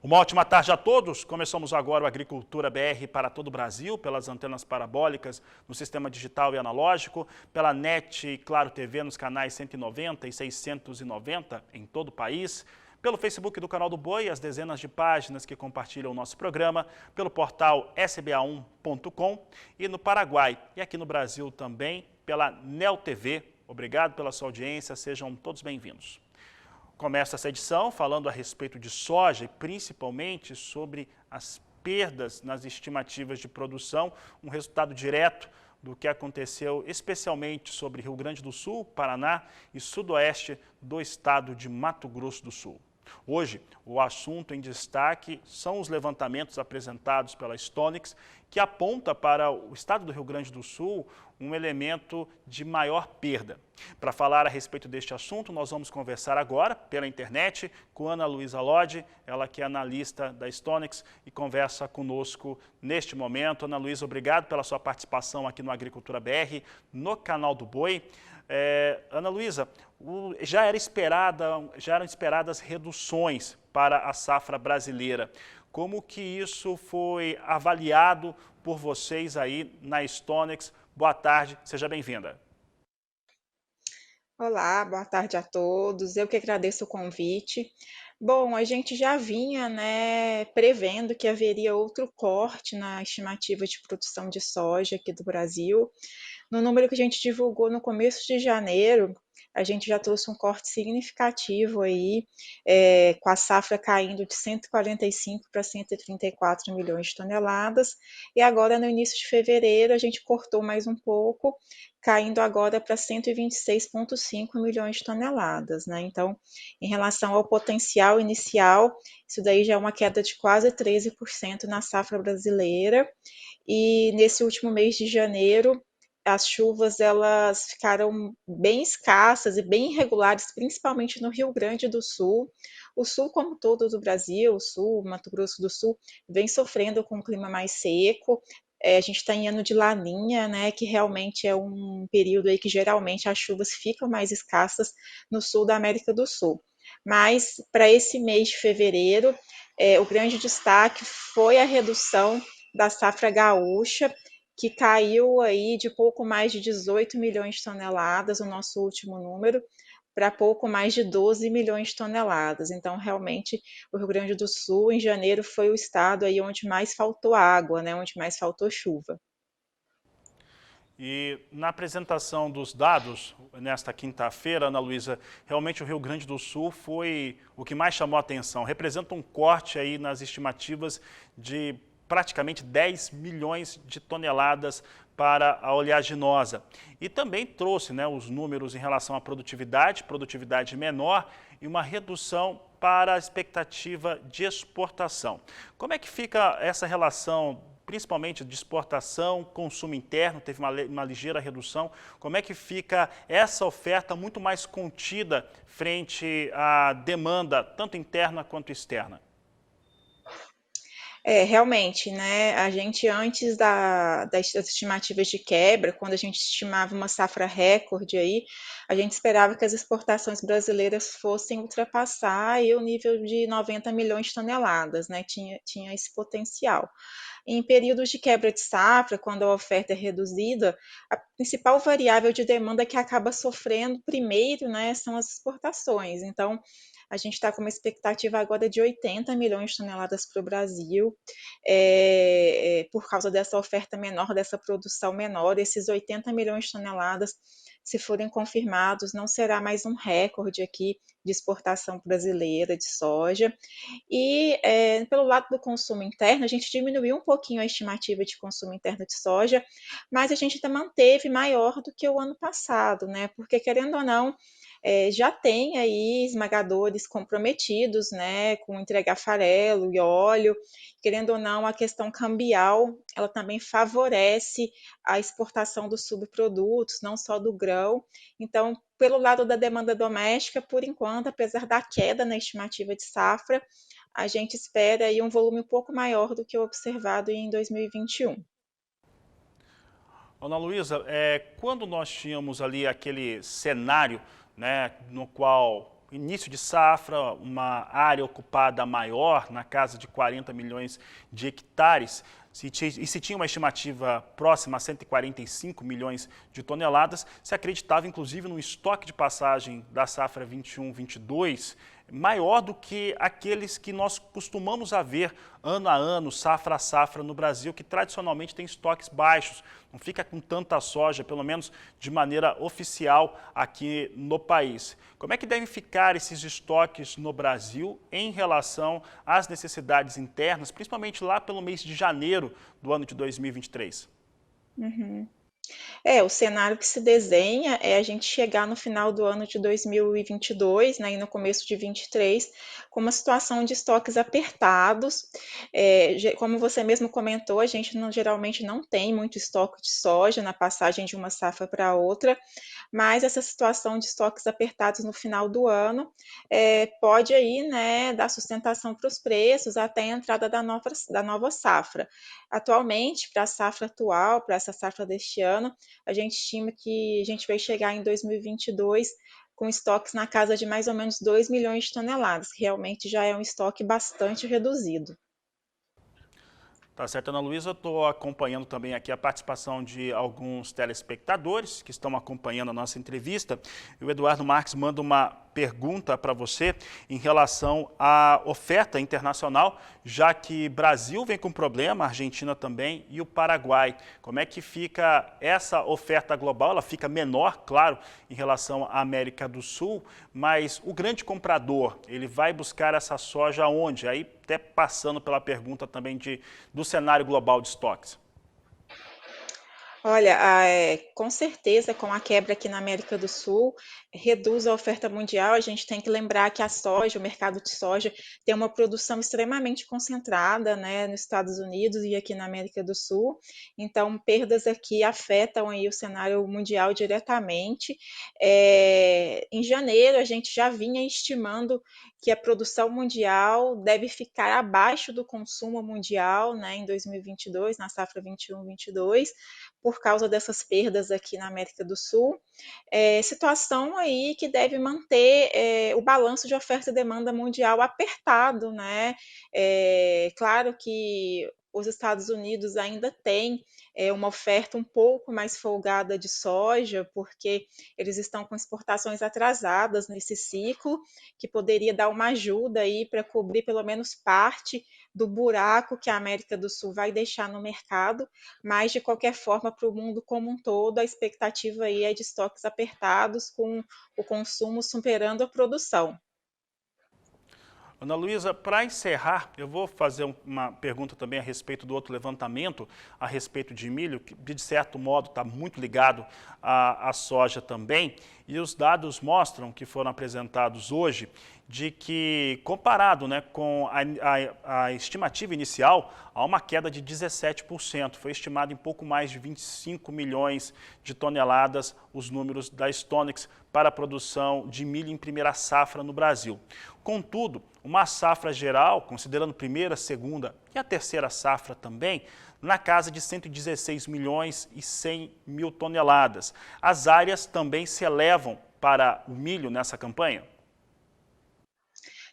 Uma ótima tarde a todos. Começamos agora o Agricultura BR para todo o Brasil, pelas antenas parabólicas, no sistema digital e analógico, pela NET e Claro TV nos canais 190 e 690 em todo o país, pelo Facebook do Canal do Boi, as dezenas de páginas que compartilham o nosso programa, pelo portal sba1.com e no Paraguai. E aqui no Brasil também, pela NEL TV. Obrigado pela sua audiência, sejam todos bem-vindos. Começa essa edição falando a respeito de soja e principalmente sobre as perdas nas estimativas de produção, um resultado direto do que aconteceu especialmente sobre Rio Grande do Sul, Paraná e sudoeste do estado de Mato Grosso do Sul. Hoje, o assunto em destaque são os levantamentos apresentados pela Stonex, que aponta para o estado do Rio Grande do Sul um elemento de maior perda. Para falar a respeito deste assunto, nós vamos conversar agora pela internet com Ana Luísa Lodge, ela que é analista da Stonex e conversa conosco neste momento. Ana Luísa, obrigado pela sua participação aqui no Agricultura BR, no Canal do Boi. Ana Luísa, já eram esperadas reduções para a safra brasileira. Como que isso foi avaliado por vocês aí na Stonex? Boa tarde, seja bem-vinda. Olá, boa tarde a todos. Eu que agradeço o convite. Bom, a gente já vinha, prevendo que haveria outro corte na estimativa de produção de soja aqui do Brasil. No número que a gente divulgou no começo de janeiro, a gente já trouxe um corte significativo aí, com a safra caindo de 145 para 134 milhões de toneladas, e agora no início de fevereiro a gente cortou mais um pouco, caindo agora para 126,5 milhões de toneladas, né? Então, em relação ao potencial inicial, isso daí já é uma queda de quase 13% na safra brasileira, e nesse último mês de janeiro, as chuvas elas ficaram bem escassas e bem irregulares, principalmente no Rio Grande do Sul. O sul, como todo do Brasil, o sul, Mato Grosso do Sul, vem sofrendo com um clima mais seco. A gente está em ano de laninha, né, que realmente é um período aí que geralmente as chuvas ficam mais escassas no sul da América do Sul. Mas para esse mês de fevereiro, o grande destaque foi a redução da safra gaúcha, que caiu aí de pouco mais de 18 milhões de toneladas, o nosso último número, para pouco mais de 12 milhões de toneladas. Então, realmente, o Rio Grande do Sul, em janeiro, foi o estado aí onde mais faltou água, né, onde mais faltou chuva. E na apresentação dos dados, nesta quinta-feira, Ana Luísa, realmente o Rio Grande do Sul foi o que mais chamou a atenção. Representa um corte aí nas estimativas de praticamente 10 milhões de toneladas para a oleaginosa. E também trouxe, os números em relação à produtividade menor e uma redução para a expectativa de exportação. Como é que fica essa relação, principalmente de exportação, consumo interno, teve uma ligeira redução? Como é que fica essa oferta muito mais contida frente à demanda, tanto interna quanto externa? Realmente, né, a gente antes das estimativas de quebra, quando a gente estimava uma safra recorde aí, a gente esperava que as exportações brasileiras fossem ultrapassar aí o nível de 90 milhões de toneladas, né, tinha esse potencial. Em períodos de quebra de safra, quando a oferta é reduzida, a principal variável de demanda que acaba sofrendo primeiro, né, são as exportações. Então, a gente está com uma expectativa agora de 80 milhões de toneladas para o Brasil, por causa dessa oferta menor, dessa produção menor. Esses 80 milhões de toneladas, se forem confirmados, não será mais um recorde aqui de exportação brasileira de soja. E pelo lado do consumo interno, a gente diminuiu um pouquinho a estimativa de consumo interno de soja, mas a gente ainda manteve maior do que o ano passado, né? Porque, querendo ou não, já tem aí esmagadores comprometidos, né, com entregar farelo e óleo. Querendo ou não, a questão cambial, ela também favorece a exportação dos subprodutos, não só do grão. Então, pelo lado da demanda doméstica, por enquanto, apesar da queda na estimativa de safra, a gente espera aí um volume um pouco maior do que o observado em 2021. Ana Luísa, quando nós tínhamos ali aquele cenário, né, no qual, início de safra, uma área ocupada maior, na casa de 40 milhões de hectares, e se tinha uma estimativa próxima a 145 milhões de toneladas, se acreditava inclusive no estoque de passagem da safra 21-22, maior do que aqueles que nós costumamos a ver ano a ano, safra a safra no Brasil, que tradicionalmente tem estoques baixos, não fica com tanta soja, pelo menos de maneira oficial aqui no país. Como é que devem ficar esses estoques no Brasil em relação às necessidades internas, principalmente lá pelo mês de janeiro do ano de 2023? Uhum. O cenário que se desenha é a gente chegar no final do ano de 2022, né, e no começo de 23, com uma situação de estoques apertados. Como você mesmo comentou, a gente geralmente não tem muito estoque de soja na passagem de uma safra para outra, mas essa situação de estoques apertados no final do ano pode aí, né, dar sustentação para os preços até a entrada da nova safra. Atualmente, para a safra atual, para essa safra deste ano, a gente estima que a gente vai chegar em 2022 com estoques na casa de mais ou menos 2 milhões de toneladas, que realmente já é um estoque bastante reduzido. Tá certo, Ana Luísa. Eu estou acompanhando também aqui a participação de alguns telespectadores que estão acompanhando a nossa entrevista. E o Eduardo Marques manda uma pergunta para você em relação à oferta internacional, já que Brasil vem com problema, Argentina também e o Paraguai. Como é que fica essa oferta global? Ela fica menor, claro, em relação à América do Sul, mas o grande comprador, ele vai buscar essa soja onde? Aí até passando pela pergunta também do cenário global de estoques. Olha, com certeza, com a quebra aqui na América do Sul, reduz a oferta mundial. A gente tem que lembrar que a soja, o mercado de soja, tem uma produção extremamente concentrada, né, nos Estados Unidos e aqui na América do Sul. Então, perdas aqui afetam aí o cenário mundial diretamente. Em janeiro, a gente já vinha estimando que a produção mundial deve ficar abaixo do consumo mundial, né, em 2022, na safra 21-22, por causa dessas perdas aqui na América do Sul. Situação aí que deve manter o balanço de oferta e demanda mundial apertado, né? Claro que os Estados Unidos ainda têm uma oferta um pouco mais folgada de soja, porque eles estão com exportações atrasadas nesse ciclo, que poderia dar uma ajuda aí para cobrir pelo menos parte do buraco que a América do Sul vai deixar no mercado, mas de qualquer forma, para o mundo como um todo, a expectativa aí é de estoques apertados, com o consumo superando a produção. Ana Luísa, para encerrar, eu vou fazer uma pergunta também a respeito do outro levantamento, a respeito de milho, que de certo modo está muito ligado à soja também, e os dados mostram, que foram apresentados hoje, de que, comparado, né, com a estimativa inicial, há uma queda de 17%. Foi estimado em pouco mais de 25 milhões de toneladas os números da Stonex para a produção de milho em primeira safra no Brasil. Contudo, uma safra geral, considerando primeira, segunda e a terceira safra também, na casa de 116 milhões e 100 mil toneladas. As áreas também se elevam para o milho nessa campanha?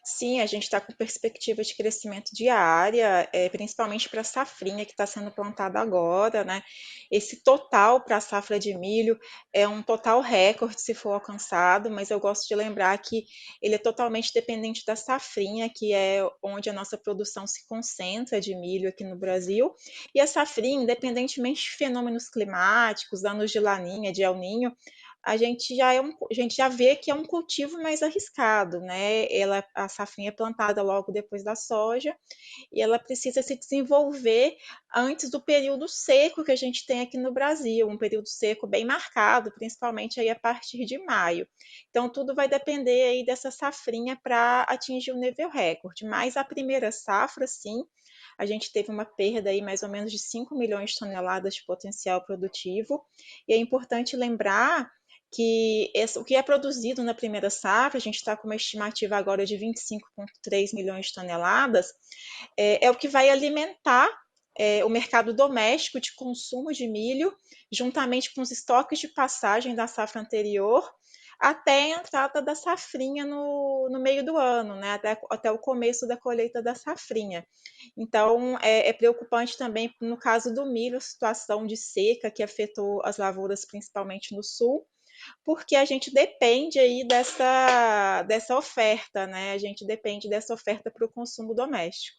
Sim, a gente está com perspectiva de crescimento diária, principalmente para a safrinha que está sendo plantada agora, né? Esse total para a safra de milho é um total recorde se for alcançado, mas eu gosto de lembrar que ele é totalmente dependente da safrinha, que é onde a nossa produção se concentra de milho aqui no Brasil. E a safrinha, independentemente de fenômenos climáticos, anos de laninha, de El Ninho, a gente já vê que é um cultivo mais arriscado, né? A safrinha é plantada logo depois da soja e ela precisa se desenvolver antes do período seco que a gente tem aqui no Brasil, um período seco bem marcado, principalmente aí a partir de maio. Então tudo vai depender aí dessa safrinha para atingir o nível recorde. Mas a primeira safra, sim, a gente teve uma perda aí mais ou menos de 5 milhões de toneladas de potencial produtivo. E é importante lembrar que o que é produzido na primeira safra, a gente está com uma estimativa agora de 25,3 milhões de toneladas, é o que vai alimentar o mercado doméstico de consumo de milho, juntamente com os estoques de passagem da safra anterior, até a entrada da safrinha no meio do ano, né? Até o começo da colheita da safrinha. Então, é preocupante também, no caso do milho, a situação de seca que afetou as lavouras, principalmente no sul, porque a gente depende aí dessa oferta, né? A gente depende dessa oferta para o consumo doméstico.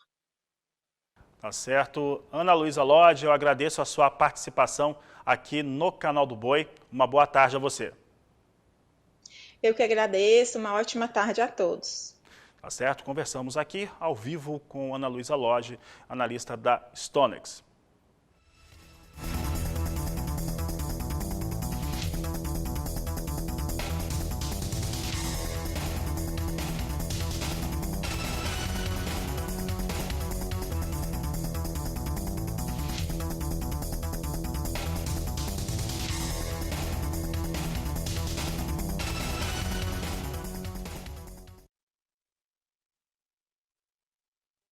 Tá certo. Ana Luísa Lodge, eu agradeço a sua participação aqui no Canal do Boi. Uma boa tarde a você. Eu que agradeço, uma ótima tarde a todos. Tá certo? Conversamos aqui ao vivo com Ana Luísa Lodge, analista da Stonex.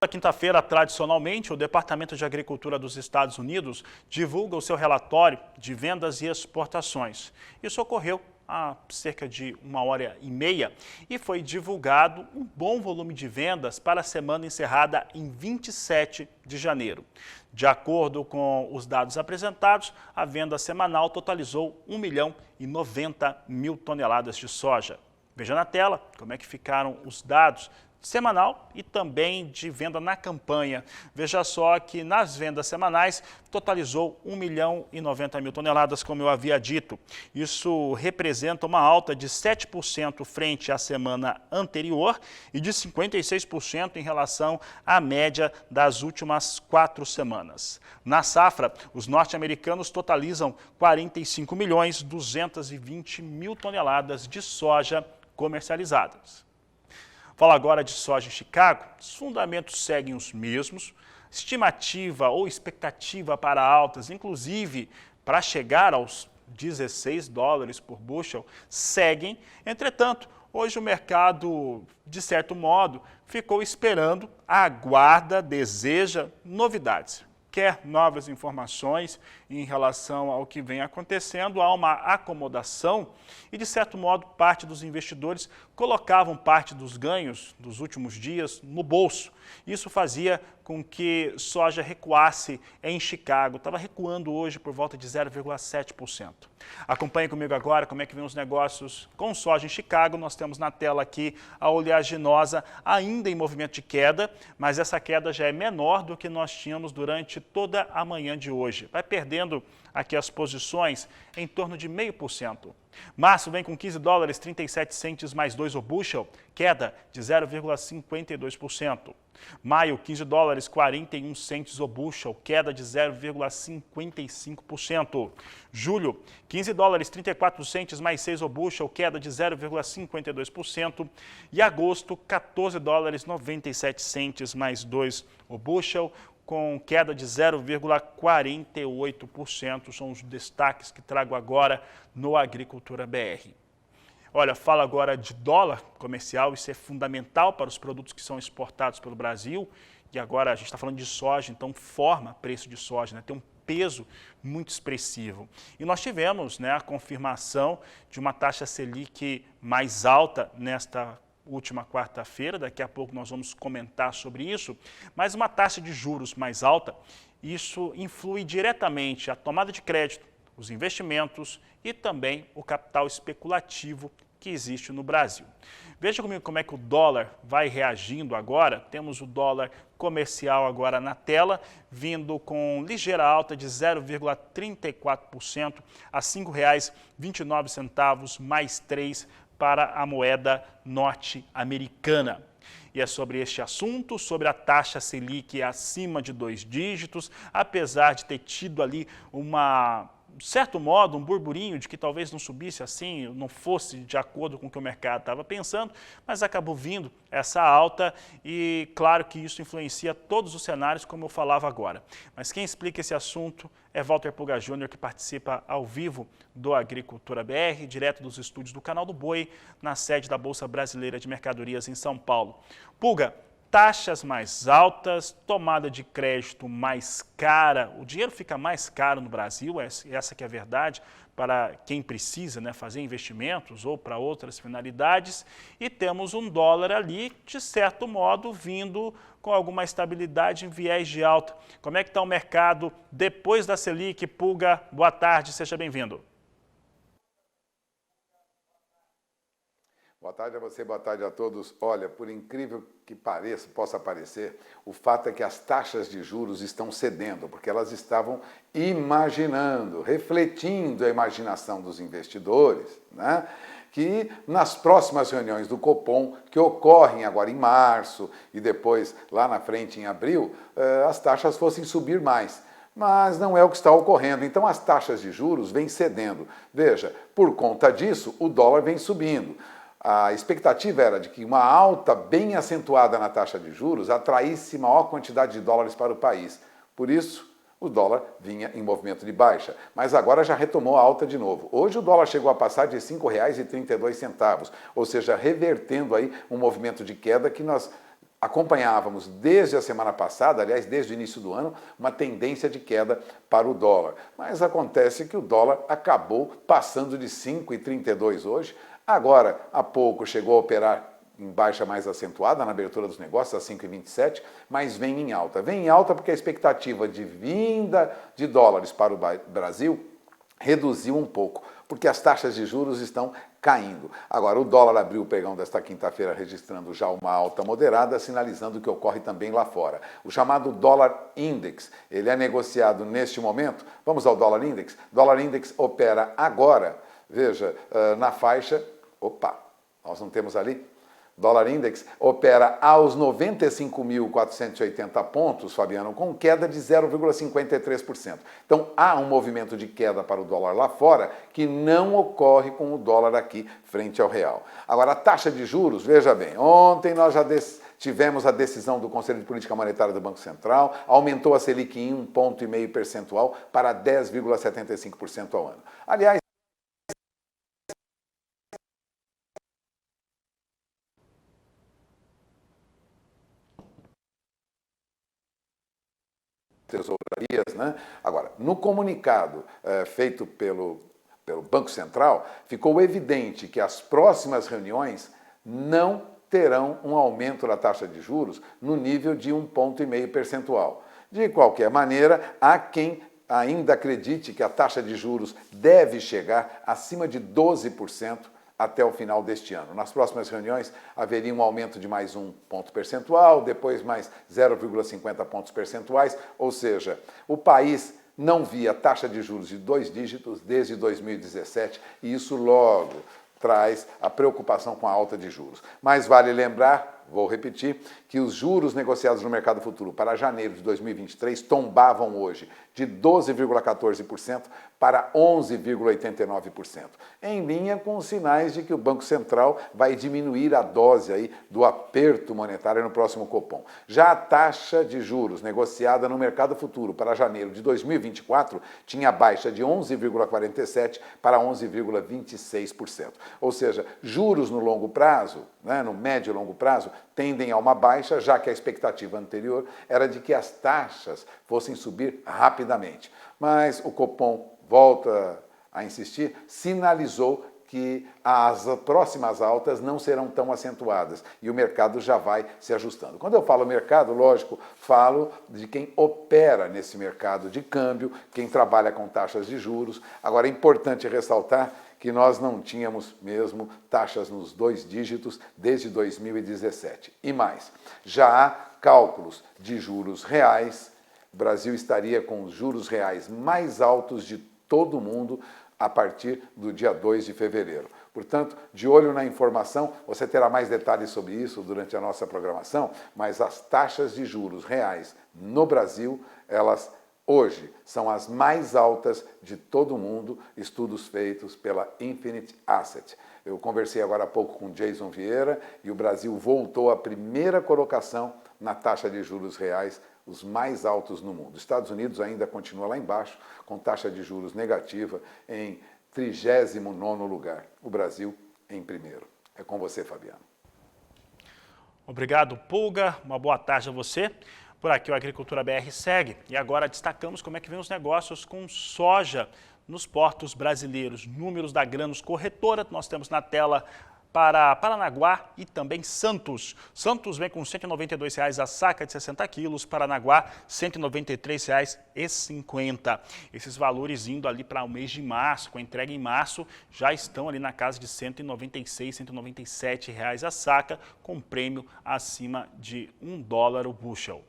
Na quinta-feira, tradicionalmente, o Departamento de Agricultura dos Estados Unidos divulga o seu relatório de vendas e exportações. Isso ocorreu há cerca de 1h30 e foi divulgado um bom volume de vendas para a semana encerrada em 27 de janeiro. De acordo com os dados apresentados, a venda semanal totalizou 1.090.000 toneladas de soja. Veja na tela como é que ficaram os dados semanal e também de venda na campanha. Veja só que nas vendas semanais totalizou 1.090.000 toneladas, como eu havia dito. Isso representa uma alta de 7% frente à semana anterior e de 56% em relação à média das últimas 4 semanas. Na safra, os norte-americanos totalizam 45.220.000 toneladas de soja comercializadas. Fala agora de soja em Chicago. Os fundamentos seguem os mesmos. Estimativa ou expectativa para altas, inclusive para chegar aos $16 por bushel, seguem. Entretanto, hoje o mercado, de certo modo, ficou esperando, aguarda, deseja novidades. Quer novas informações em relação ao que vem acontecendo, há uma acomodação e, de certo modo, parte dos investidores colocavam parte dos ganhos dos últimos dias no bolso. Isso fazia com que soja recuasse em Chicago. Estava recuando hoje por volta de 0,7%. Acompanhe comigo agora como é que vem os negócios com soja em Chicago. Nós temos na tela aqui a oleaginosa ainda em movimento de queda, mas essa queda já é menor do que nós tínhamos durante toda a manhã de hoje. Vai perdendo aqui as posições em torno de 0,5%. Março vem com $15,37 mais 2 o bushel, queda de 0,52%. Maio, $15,41 o bushel, queda de 0,55%. Julho, $15,34 mais 6 o bushel, queda de 0,52%. E agosto, $14,97 mais 2 o bushel, com queda de 0,48%. São os destaques que trago agora no Agricultura BR. Olha, fala agora de dólar comercial, isso é fundamental para os produtos que são exportados pelo Brasil. E agora a gente está falando de soja, então forma preço de soja, né? Tem um peso muito expressivo. E nós tivemos, né, a confirmação de uma taxa Selic mais alta nesta última quarta-feira, daqui a pouco nós vamos comentar sobre isso, mas uma taxa de juros mais alta, isso influi diretamente a tomada de crédito, os investimentos e também o capital especulativo que existe no Brasil. Veja comigo como é que o dólar vai reagindo agora. Temos o dólar comercial agora na tela, vindo com ligeira alta de 0,34% a R$ 5,29 mais 3 para a moeda norte-americana. E é sobre este assunto, sobre a taxa Selic acima de 2 dígitos, apesar de ter tido ali de certo modo, um burburinho de que talvez não subisse assim, não fosse de acordo com o que o mercado estava pensando, mas acabou vindo essa alta e claro que isso influencia todos os cenários, como eu falava agora. Mas quem explica esse assunto é Walter Pulga Júnior, que participa ao vivo do Agricultura BR, direto dos estúdios do Canal do Boi, na sede da Bolsa Brasileira de Mercadorias em São Paulo. Pulga, taxas mais altas, tomada de crédito mais cara, o dinheiro fica mais caro no Brasil, essa que é a verdade, para quem precisa, né, fazer investimentos ou para outras finalidades, e temos um dólar ali, de certo modo, vindo com alguma estabilidade em viés de alta. Como é que está o mercado depois da Selic? Pulga, boa tarde, seja bem-vindo. Boa tarde a você, boa tarde a todos. Olha, por incrível que pareça, possa parecer, o fato é que as taxas de juros estão cedendo, porque elas estavam imaginando, refletindo a imaginação dos investidores, né? Que nas próximas reuniões do Copom, que ocorrem agora em março e depois lá na frente em abril, as taxas fossem subir mais. Mas não é o que está ocorrendo. Então as taxas de juros vêm cedendo. Veja, por conta disso, o dólar vem subindo. A expectativa era de que uma alta bem acentuada na taxa de juros atraísse maior quantidade de dólares para o país. Por isso, o dólar vinha em movimento de baixa, mas agora já retomou a alta de novo. Hoje o dólar chegou a passar de R$ 5,32, ou seja, revertendo aí um movimento de queda que nós acompanhávamos desde a semana passada, aliás, desde o início do ano, uma tendência de queda para o dólar. Mas acontece que o dólar acabou passando de 5,32 hoje. Agora, há pouco, chegou a operar em baixa mais acentuada, na abertura dos negócios, a 5,27, mas vem em alta. Vem em alta porque a expectativa de vinda de dólares para o Brasil reduziu um pouco, porque as taxas de juros estão caindo. Agora, o dólar abriu o pregão desta quinta-feira registrando já uma alta moderada, sinalizando o que ocorre também lá fora. O chamado dólar index, ele é negociado neste momento. Vamos ao dólar index? Dólar index opera agora, veja, na faixa... Opa, nós não temos ali? Dólar Index opera aos 95.480 pontos, Fabiano, com queda de 0,53%. Então, há um movimento de queda para o dólar lá fora que não ocorre com o dólar aqui frente ao real. Agora, a taxa de juros, veja bem, ontem nós já tivemos a decisão do Conselho de Política Monetária do Banco Central, aumentou a Selic em 1,5 ponto percentual para 10,75% ao ano. Aliás, tesourarias, né? Agora, no comunicado feito pelo Banco Central, ficou evidente que as próximas reuniões não terão um aumento da taxa de juros no nível de 1,5 ponto percentual. De qualquer maneira, há quem ainda acredite que a taxa de juros deve chegar acima de 12% até o final deste ano. Nas próximas reuniões haveria um aumento de mais 1 ponto percentual, depois mais 0,50 pontos percentuais, ou seja, o país não via taxa de juros de 2 dígitos desde 2017 e isso logo traz a preocupação com a alta de juros. Mas vale lembrar, vou repetir, que os juros negociados no mercado futuro para janeiro de 2023 tombavam hoje de 12,14% para 11,89%, em linha com os sinais de que o Banco Central vai diminuir a dose aí do aperto monetário no próximo Copom. Já a taxa de juros negociada no mercado futuro para janeiro de 2024 tinha baixa de 11,47% para 11,26%. Ou seja, juros no longo prazo, né, no médio e longo prazo, tendem a uma baixa, já que a expectativa anterior era de que as taxas fossem subir rapidamente. Mas o Copom, volta a insistir, sinalizou que as próximas altas não serão tão acentuadas e o mercado já vai se ajustando. Quando eu falo mercado, lógico, falo de quem opera nesse mercado de câmbio, quem trabalha com taxas de juros. Agora, é importante ressaltar que nós não tínhamos mesmo taxas nos 2 dígitos desde 2017. E mais, já há cálculos de juros reais. O Brasil estaria com os juros reais mais altos de todo o mundo a partir do dia 2 de fevereiro. Portanto, de olho na informação, você terá mais detalhes sobre isso durante a nossa programação, mas as taxas de juros reais no Brasil, elas hoje são as mais altas de todo o mundo, estudos feitos pela Infinite Asset. Eu conversei agora há pouco com Jason Vieira e o Brasil voltou à primeira colocação na taxa de juros reais, os mais altos no mundo. Estados Unidos ainda continua lá embaixo, com taxa de juros negativa em 39º lugar. O Brasil em primeiro. É com você, Fabiano. Obrigado, Pulga. Uma boa tarde a você. Por aqui o Agricultura BR segue. E agora destacamos como é que vem os negócios com soja nos portos brasileiros. Números da Grãos Corretora, nós temos na tela para Paranaguá e também Santos. Santos vem com R$ 192,00 a saca de 60 quilos, Paranaguá R$ 193,50. Esses valores indo ali para o mês de março, com a entrega em março, já estão ali na casa de R$ 196, R$ 197,00 a saca, com prêmio acima de $1 o bushel.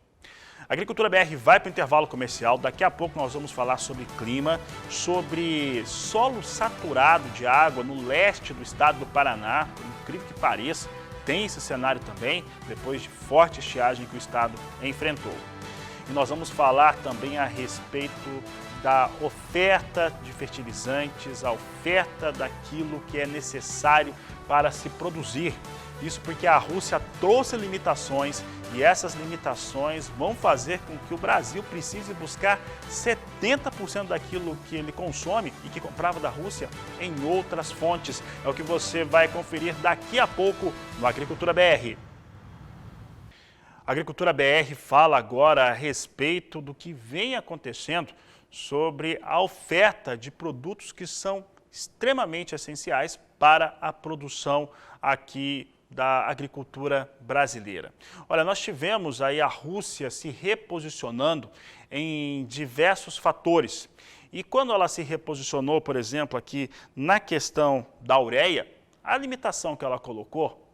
A Agricultura BR vai para o intervalo comercial. Daqui a pouco nós vamos falar sobre clima, sobre solo saturado de água no leste do estado do Paraná. Por incrível que pareça, tem esse cenário também, depois de forte estiagem que o estado enfrentou. E nós vamos falar também a respeito da oferta de fertilizantes, a oferta daquilo que é necessário para se produzir. Isso porque a Rússia trouxe limitações e essas limitações vão fazer com que o Brasil precise buscar 70% daquilo que ele consome e que comprava da Rússia em outras fontes. É o que você vai conferir daqui a pouco no Agricultura BR. A Agricultura BR fala agora a respeito do que vem acontecendo sobre a oferta de produtos que são extremamente essenciais para a produção aqui da agricultura brasileira. Olha, nós tivemos aí a Rússia se reposicionando em diversos fatores. E quando ela se reposicionou, por exemplo, aqui na questão da ureia, a limitação que ela colocou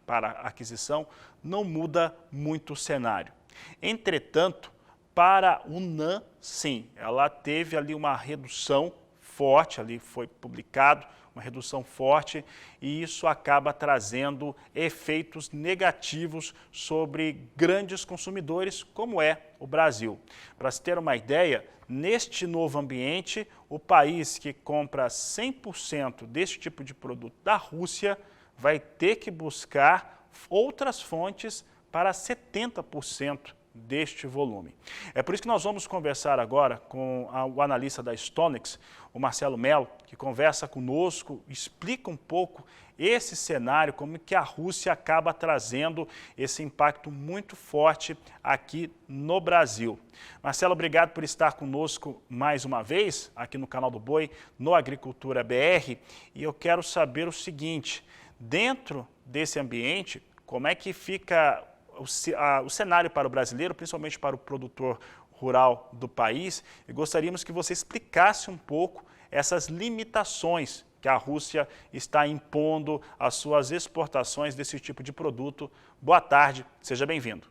para a aquisição não muda muito o cenário. Entretanto, para o NAN, sim, ela teve ali uma redução forte, ali foi publicado, uma redução forte, e isso acaba trazendo efeitos negativos sobre grandes consumidores, como é o Brasil. Para se ter uma ideia, neste novo ambiente, o país que compra 100% desse tipo de produto da Rússia vai ter que buscar outras fontes para 70% deste volume. É por isso que nós vamos conversar agora com o analista da Stonex, o Marcelo Mello, que conversa conosco, explica um pouco esse cenário, como que a Rússia acaba trazendo esse impacto muito forte aqui no Brasil. Marcelo, obrigado por estar conosco mais uma vez, aqui no canal do Boi, no Agricultura BR, e eu quero saber o seguinte, dentro desse ambiente, como é que fica o cenário para o brasileiro, principalmente para o produtor rural do país, e gostaríamos que você explicasse um pouco essas limitações que a Rússia está impondo às suas exportações desse tipo de produto. Boa tarde, seja bem-vindo.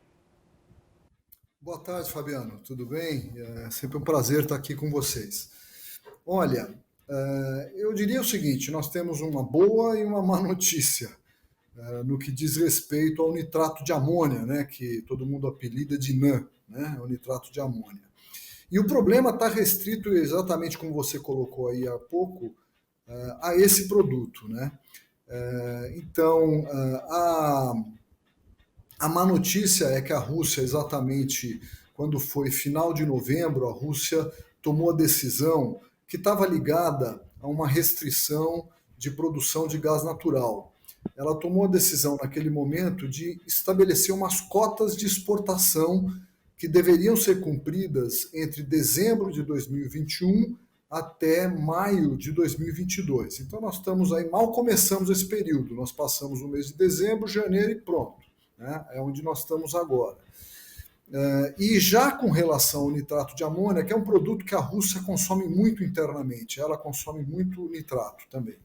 Boa tarde, Fabiano, tudo bem? É sempre um prazer estar aqui com vocês. Olha, eu diria o seguinte, nós temos uma boa e uma má notícia no que diz respeito ao nitrato de amônia, né, que todo mundo apelida de NAN, né, o nitrato de amônia. E o problema está restrito, exatamente como você colocou aí há pouco, a esse produto, né? Então, a má notícia é que a Rússia, exatamente quando foi final de novembro, a Rússia tomou a decisão que estava ligada a uma restrição de produção de gás natural. Ela tomou a decisão naquele momento de estabelecer umas cotas de exportação que deveriam ser cumpridas entre dezembro de 2021 até maio de 2022. Então nós estamos aí, mal começamos esse período, nós passamos o mês de dezembro, janeiro e pronto, né? É onde nós estamos agora. E já com relação ao nitrato de amônia, que é um produto que a Rússia consome muito internamente, ela consome muito nitrato também.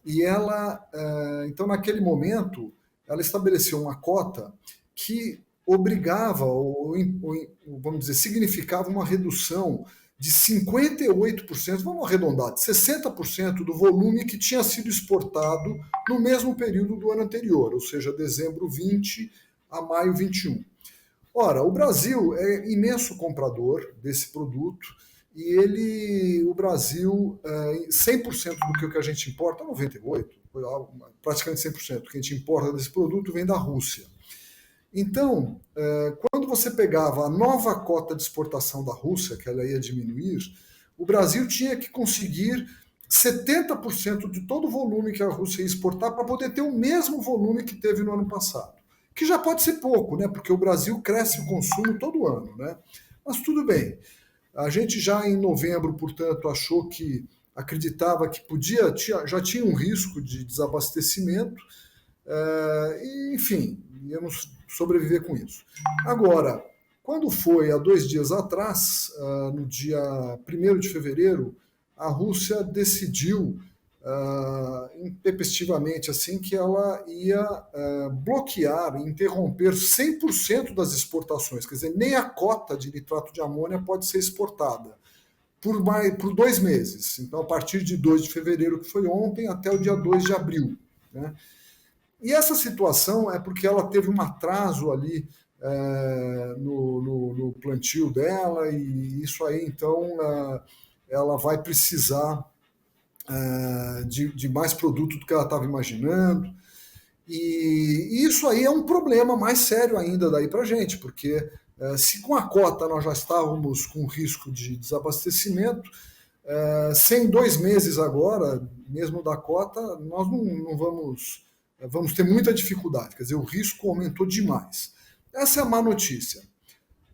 E ela, então naquele momento, ela estabeleceu uma cota que obrigava, ou vamos dizer, significava uma redução de 58%, vamos arredondar, de 60% do volume que tinha sido exportado no mesmo período do ano anterior, ou seja, dezembro 20 a maio 21. Ora, o Brasil é imenso comprador desse produto, e o Brasil, 100% do que a gente importa, 98%, praticamente 100% do que a gente importa desse produto vem da Rússia. Então, quando você pegava a nova cota de exportação da Rússia, que ela ia diminuir, o Brasil tinha que conseguir 70% de todo o volume que a Rússia ia exportar para poder ter o mesmo volume que teve no ano passado. que já pode ser pouco, né? Porque o Brasil cresce o consumo todo ano, né? Mas tudo bem. A gente já em novembro, portanto, acreditava que já tinha um risco de desabastecimento, e, enfim, íamos sobreviver com isso. Agora, quando foi há 2 dias atrás, no dia 1º de fevereiro, a Rússia decidiu intempestivamente assim que ela ia bloquear, interromper 100% das exportações, quer dizer, nem a cota de nitrato de amônia pode ser exportada por 2 meses. Então, a partir de 2 de fevereiro, que foi ontem, até o dia 2 de abril. Né? E essa situação é porque ela teve um atraso ali no plantio dela, e isso aí, então, ela vai precisar de mais produto do que ela estava imaginando. E isso aí é um problema mais sério ainda daí para a gente, porque se com a cota nós já estávamos com risco de desabastecimento, sem 2 meses agora, mesmo da cota, nós não vamos ter muita dificuldade, quer dizer, o risco aumentou demais. Essa é a má notícia.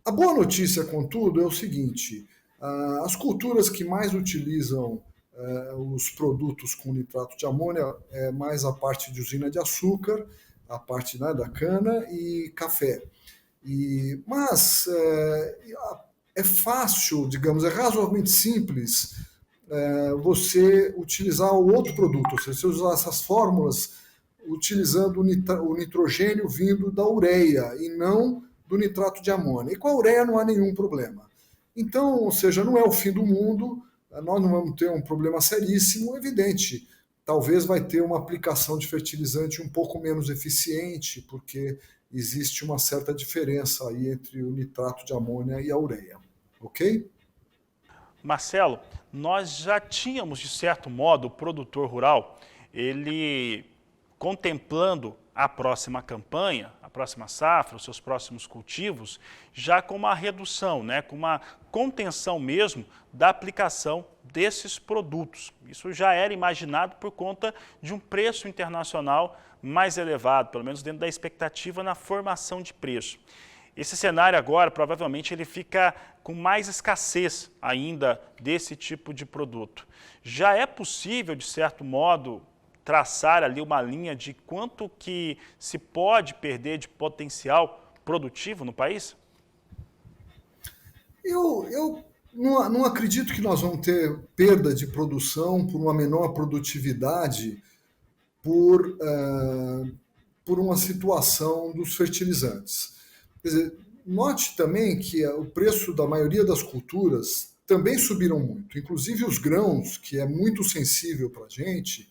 A boa notícia, contudo, é o seguinte: as culturas que mais utilizam os produtos com nitrato de amônia é mais a parte de usina de açúcar, a parte, né, da cana e café. Mas é fácil, digamos, é razoavelmente simples você utilizar o outro produto, ou seja, você usar essas fórmulas utilizando o nitrogênio vindo da ureia e não do nitrato de amônia. E com a ureia não há nenhum problema. Então, ou seja, não é o fim do mundo, nós não vamos ter um problema seríssimo, evidente. Talvez vai ter uma aplicação de fertilizante um pouco menos eficiente, porque existe uma certa diferença aí entre o nitrato de amônia e a ureia. Ok? Marcelo, nós já tínhamos, de certo modo, o produtor rural, ele contemplando a próxima campanha, a próxima safra, os seus próximos cultivos, já com uma redução, né, com uma contenção mesmo da aplicação desses produtos. Isso já era imaginado por conta de um preço internacional mais elevado, pelo menos dentro da expectativa na formação de preço. Esse cenário agora, provavelmente, ele fica com mais escassez ainda desse tipo de produto. Já é possível, de certo modo, traçar ali uma linha de quanto que se pode perder de potencial produtivo no país? Eu não acredito que nós vamos ter perda de produção por uma menor produtividade por uma situação dos fertilizantes. Quer dizer, note também que o preço da maioria das culturas também subiram muito, inclusive os grãos, que é muito sensível para a gente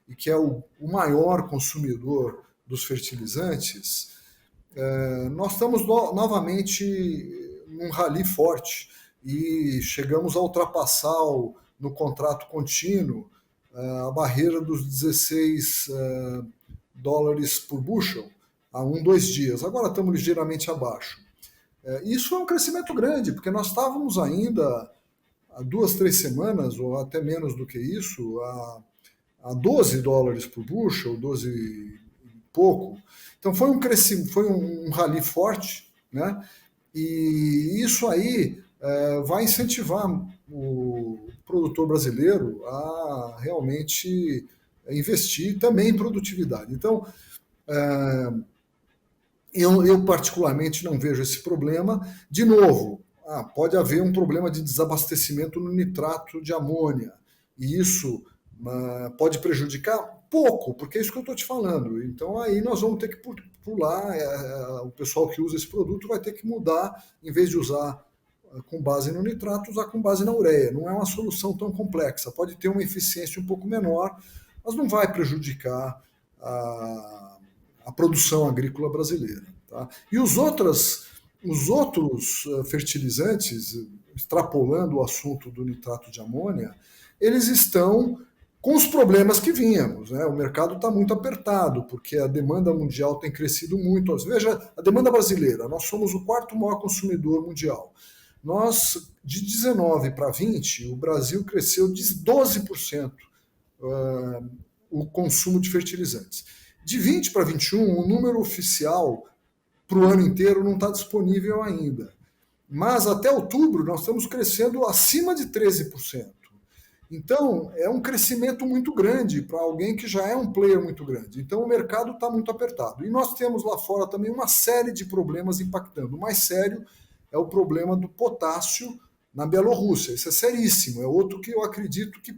e que é o maior consumidor dos fertilizantes. Nós estamos novamente num rally forte e chegamos a ultrapassar no contrato contínuo a barreira dos 16 dólares por bushel há 2 dias. Agora estamos ligeiramente abaixo. Isso foi um crescimento grande, porque nós estávamos ainda há 2, 3 semanas, ou até menos do que isso, a 12 dólares por bushel, 12 e pouco. Então foi um crescimento, foi um rally forte, né? E isso aí vai incentivar o produtor brasileiro a realmente investir também em produtividade. Então, eu particularmente não vejo esse problema. De novo, pode haver um problema de desabastecimento no nitrato de amônia, e isso pode prejudicar pouco, porque é isso que eu estou te falando. Então aí nós vamos ter que pular, o pessoal que usa esse produto vai ter que mudar, em vez de usar com base no nitrato, usar com base na ureia. Não é uma solução tão complexa, pode ter uma eficiência um pouco menor, mas não vai prejudicar a produção agrícola brasileira. Tá? E os outros fertilizantes, extrapolando o assunto do nitrato de amônia, eles estão com os problemas que vínhamos. Né? O mercado está muito apertado, porque a demanda mundial tem crescido muito. Veja, a demanda brasileira, nós somos o 4º maior consumidor mundial. Nós, de 19 para 20, o Brasil cresceu de 12% o consumo de fertilizantes. De 20 para 21, o número oficial para o ano inteiro não está disponível ainda. Mas até outubro nós estamos crescendo acima de 13%. Então, é um crescimento muito grande para alguém que já é um player muito grande. Então, o mercado está muito apertado. E nós temos lá fora também uma série de problemas impactando. O mais sério é o problema do potássio na Bielorrússia. Isso é seríssimo. É outro que eu acredito que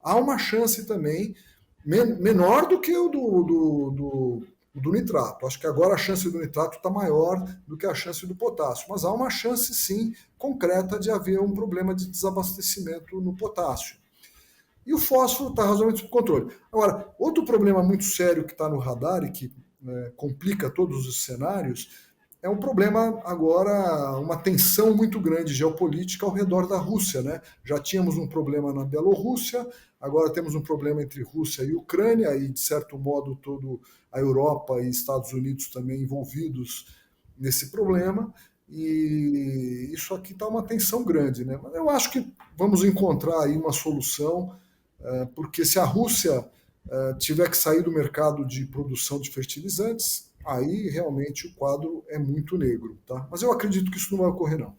há uma chance também, menor do que o do nitrato. Acho que agora a chance do nitrato está maior do que a chance do potássio. Mas há uma chance, sim, concreta de haver um problema de desabastecimento no potássio. E o fósforo está razoavelmente sob controle. Agora, outro problema muito sério que está no radar e que complica todos os cenários é um problema agora, uma tensão muito grande geopolítica ao redor da Rússia, né? Já tínhamos um problema na Bielorrússia, agora temos um problema entre Rússia e Ucrânia, e de certo modo toda a Europa e Estados Unidos também envolvidos nesse problema. E isso aqui está uma tensão grande, né? Mas eu acho que vamos encontrar aí uma solução, porque se a Rússia tiver que sair do mercado de produção de fertilizantes, aí realmente o quadro é muito negro, tá? Mas eu acredito que isso não vai ocorrer, não.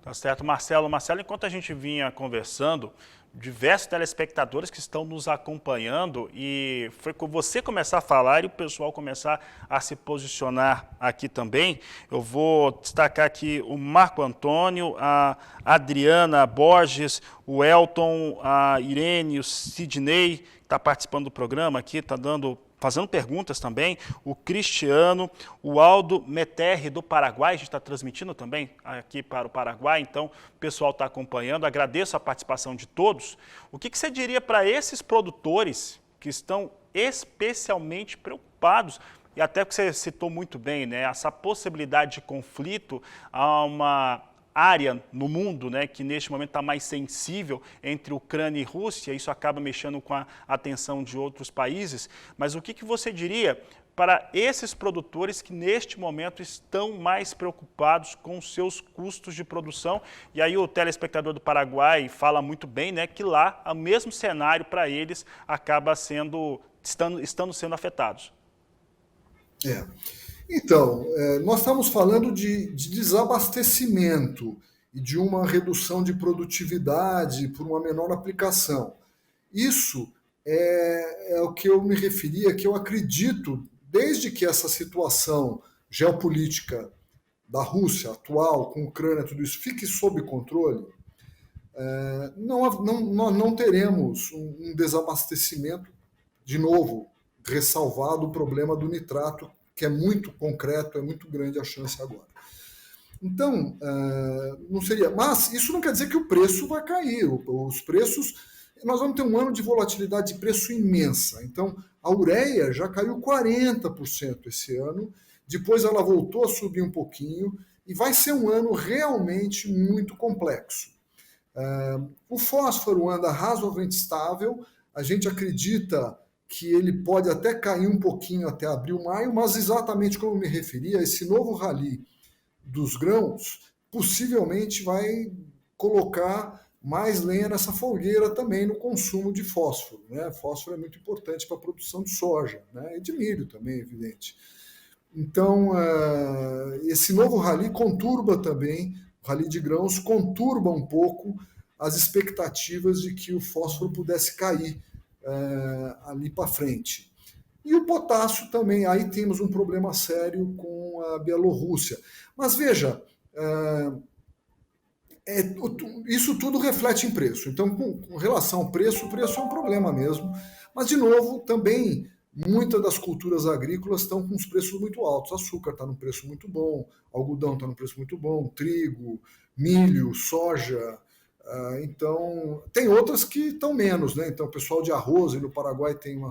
Tá certo, Marcelo. Marcelo, enquanto a gente vinha conversando, diversos telespectadores que estão nos acompanhando, e foi com você começar a falar e o pessoal começar a se posicionar aqui também. Eu vou destacar aqui o Marco Antônio, a Adriana Borges, o Elton, a Irene, o Sidney, que está participando do programa aqui, está fazendo perguntas também, o Cristiano, o Aldo Meterri do Paraguai, a gente está transmitindo também aqui para o Paraguai, então o pessoal está acompanhando, agradeço a participação de todos. O que você diria para esses produtores que estão especialmente preocupados, e até que você citou muito bem, né, essa possibilidade de conflito a uma área no mundo, né, que neste momento está mais sensível entre Ucrânia e Rússia, isso acaba mexendo com a atenção de outros países, mas o que você diria para esses produtores que neste momento estão mais preocupados com os seus custos de produção? E aí o telespectador do Paraguai fala muito bem, né, que lá o mesmo cenário para eles acaba estando sendo afetados. Então, nós estamos falando de desabastecimento e de uma redução de produtividade por uma menor aplicação. Isso é o que eu me referia, que eu acredito, desde que essa situação geopolítica da Rússia atual, com a Ucrânia, tudo isso, fique sob controle, nós não teremos um desabastecimento, de novo, ressalvado o problema do nitrato, que é muito concreto, é muito grande a chance agora. Então, não seria... Mas isso não quer dizer que o preço vai cair. Os preços... Nós vamos ter um ano de volatilidade de preço imensa. Então, a ureia já caiu 40% esse ano, depois ela voltou a subir um pouquinho, e vai ser um ano realmente muito complexo. O fósforo anda razoavelmente estável, a gente acredita que ele pode até cair um pouquinho até abril, maio, mas exatamente como eu me referi, esse novo rally dos grãos possivelmente vai colocar mais lenha nessa fogueira também no consumo de fósforo, né? Fósforo é muito importante para a produção de soja, né? E de milho também, evidente. Então, esse novo rally conturba também, o rally de grãos conturba um pouco as expectativas de que o fósforo pudesse cair ali para frente. E o potássio também, aí temos um problema sério com a Bielorrússia. Mas veja, isso tudo reflete em preço. Então, com relação ao preço, o preço é um problema mesmo. Mas, de novo, também muitas das culturas agrícolas estão com os preços muito altos. Açúcar está num preço muito bom, algodão está num preço muito bom, trigo, milho, soja. Então, tem outras que estão menos, né? Então, o pessoal de arroz, e no Paraguai tem uma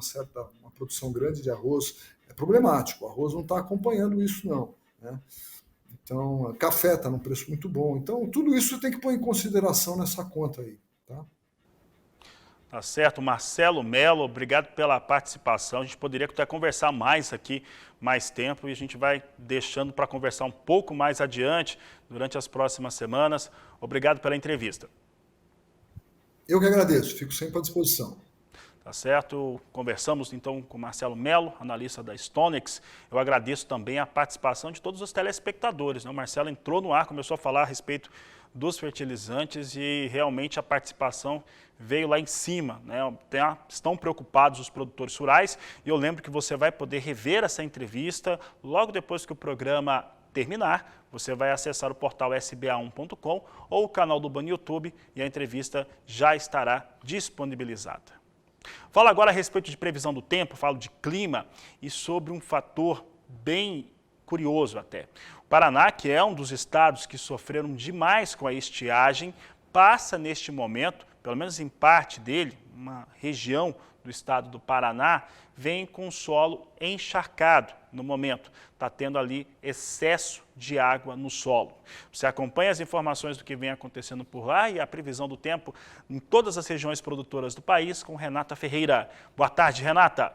produção grande de arroz, é problemático. O arroz não está acompanhando isso, não, né? Então, café está num preço muito bom. Então, tudo isso você tem que pôr em consideração nessa conta aí, tá? Tá certo. Marcelo Mello, obrigado pela participação. A gente poderia até conversar mais aqui, mais tempo, e a gente vai deixando para conversar um pouco mais adiante, durante as próximas semanas. Obrigado pela entrevista. Eu que agradeço, fico sempre à disposição. Tá certo? Conversamos então com Marcelo Melo, analista da Stonex. Eu agradeço também a participação de todos os telespectadores, né? O Marcelo entrou no ar, começou a falar a respeito dos fertilizantes e realmente a participação veio lá em cima, né? Estão preocupados os produtores rurais e eu lembro que você vai poder rever essa entrevista logo depois que o programa terminar. Você vai acessar o portal sba1.com ou o canal do Band YouTube e a entrevista já estará disponibilizada. Falo agora a respeito de previsão do tempo, falo de clima e sobre um fator bem curioso até. O Paraná, que é um dos estados que sofreram demais com a estiagem, passa neste momento, pelo menos em parte dele, uma região do estado do Paraná, vem com o solo encharcado no momento. Está tendo ali excesso de água no solo. Você acompanha as informações do que vem acontecendo por lá e a previsão do tempo em todas as regiões produtoras do país com Renata Ferreira. Boa tarde, Renata.